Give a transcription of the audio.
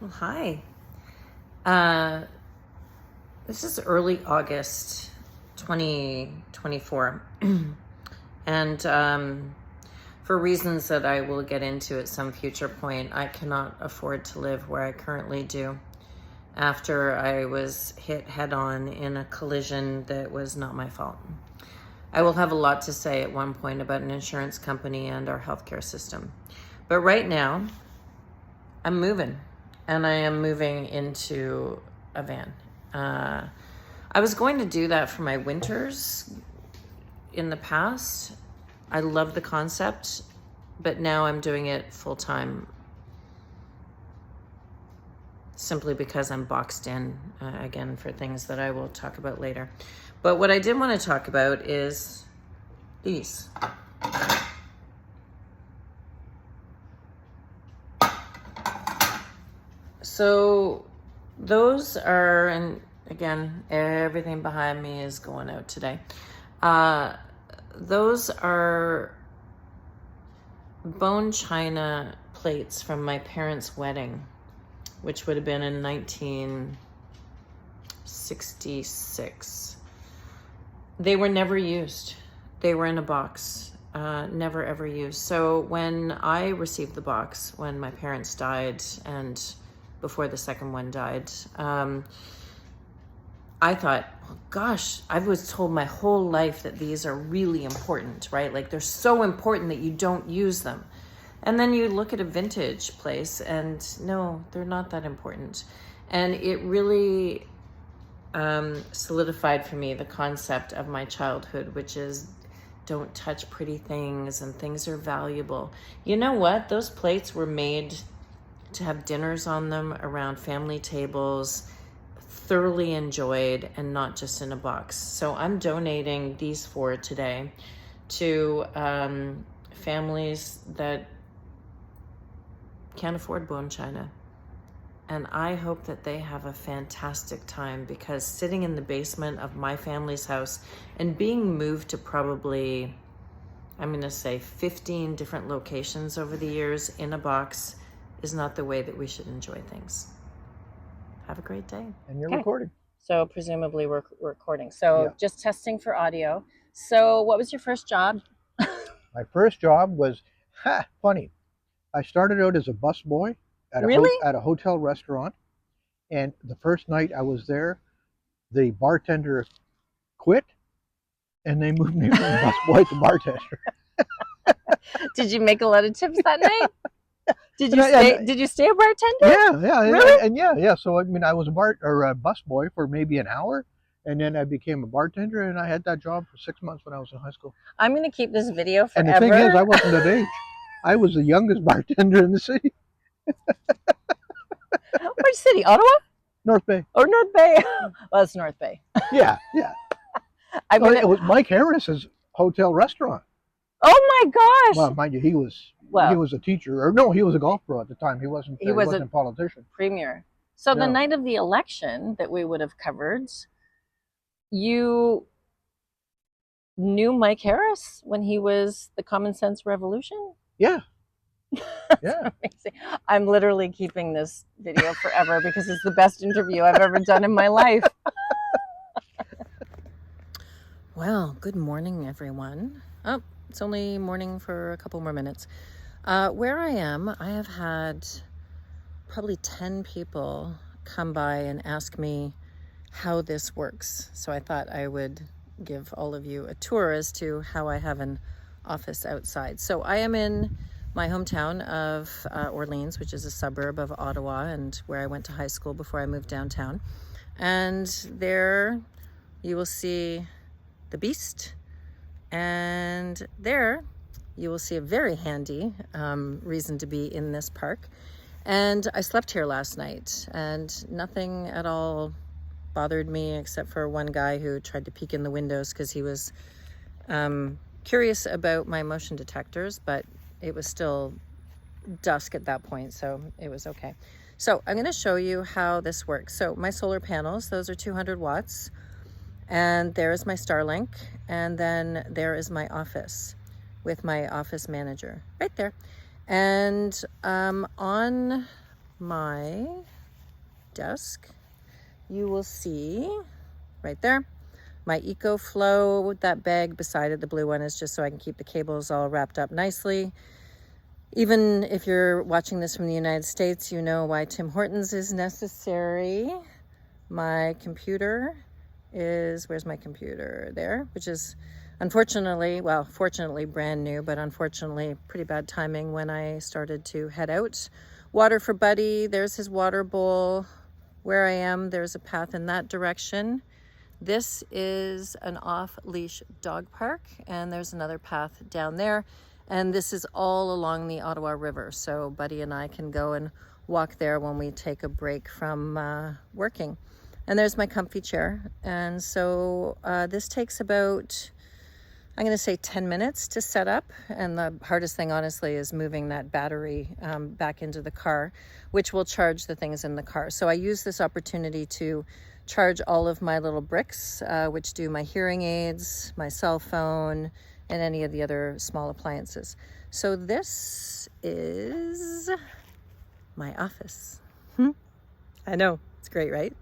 Well, hi. Uh, this is early August 2024. And for reasons that I will get into at some future point, I cannot afford to live where I currently do after I was hit head on in a collision that was not my fault. I will have a lot to say at one point about an insurance company and our healthcare system. But right now, I'm moving, and I am moving into a van. I was going to do that for my winters in the past. I love the concept, but now I'm doing it full time simply because I'm boxed in, again, for things that I will talk about later. But what I did want to talk about is these. So those are, and again, everything behind me is going out today. Those are bone china plates from my parents' wedding, which would have been in 1966. They were never used. They were in a box, never ever used. So when I received the box, when my parents died and before the second one died, I thought, well, gosh, I was told my whole life that these are really important, right? Like they're so important that you don't use them. And then you look at a vintage place and no, they're not that important. And it really solidified for me the concept of my childhood, which is don't touch pretty things and things are valuable. You know what? Those plates were made to have dinners on them around family tables, thoroughly enjoyed and not just in a box. So I'm donating these four today to families that can't afford bone china. And I hope that they have a fantastic time, because sitting in the basement of my family's house and being moved to probably, I'm going to say 15 different locations over the years in a box is not the way that we should enjoy things. Have a great day. And you're recording. So presumably we're recording. So Yeah. just testing for audio. So what was your first job? My first job was funny. I started out as a busboy at Really? at a hotel restaurant, and the first night I was there, the bartender quit, and they moved me from busboy to bartender. Did you make a lot of tips that night? Did you And stay? Did you stay a bartender? yeah, Really? and yeah. So I mean, I was a busboy for maybe an hour, and then I became a bartender, and I had that job for 6 months when I was in high school. I'm gonna keep this video And the thing is, I forever. wasn't of age. I was the youngest bartender in the city, Which city? Ottawa North Bay. or North Bay? Well, it's North Bay. Yeah. I'm Well, gonna. it was Mike Harris's hotel restaurant. Oh my Well, gosh! mind you, he Well, was a teacher, or no, he was a golf pro at the time. he was wasn't a a politician. premier. So the No, night of the election that we would have covered, you knew Mike Harris when he was the Common Sense Revolution? yeah, That's yeah. amazing. I'm literally keeping this video forever because it's the best interview I've ever done in my life. Well, good morning, everyone. Oh, it's only morning for a couple more minutes. Where I am, I have had probably 10 people come by and ask me how this works. So I thought I would give all of you a tour as to how I have an office outside. So I am in my hometown of Orleans, which is a suburb of Ottawa and where I went to high school before I moved downtown. And there you will see the Beast, and there you will see a very handy reason to be in this park. And I slept here last night and nothing at all bothered me except for one guy who tried to peek in the windows because he was curious about my motion detectors, but it was still dusk at that point, so it was okay. So I'm going to show you how this works. So my solar panels, those are 200 watts, and there is my Starlink, and then there is my office with my office manager right there. And on my desk, you will see right there my EcoFlow. That bag beside it, the blue one, is just so I can keep the cables all wrapped up nicely. Even if you're watching this from the United States, you know why Tim Hortons is necessary. My computer is, where's my computer? There, which is unfortunately, well, fortunately brand new, but unfortunately pretty bad timing when I started to head out. Water for Buddy, there's his water bowl. Where I am, there's a path in that direction. This is an off-leash dog park, and there's another path down there. And this is all along the Ottawa River, so Buddy and I can go and walk there when we take a break from working. And there's my comfy chair. And so this takes about, I'm going to say 10 minutes to set up. And the hardest thing, honestly, is moving that battery back into the car, which will charge the things in the car. So I use this opportunity to charge all of my little bricks, which do my hearing aids, my cell phone, and any of the other small appliances. So this is my office. I know, it's great, right?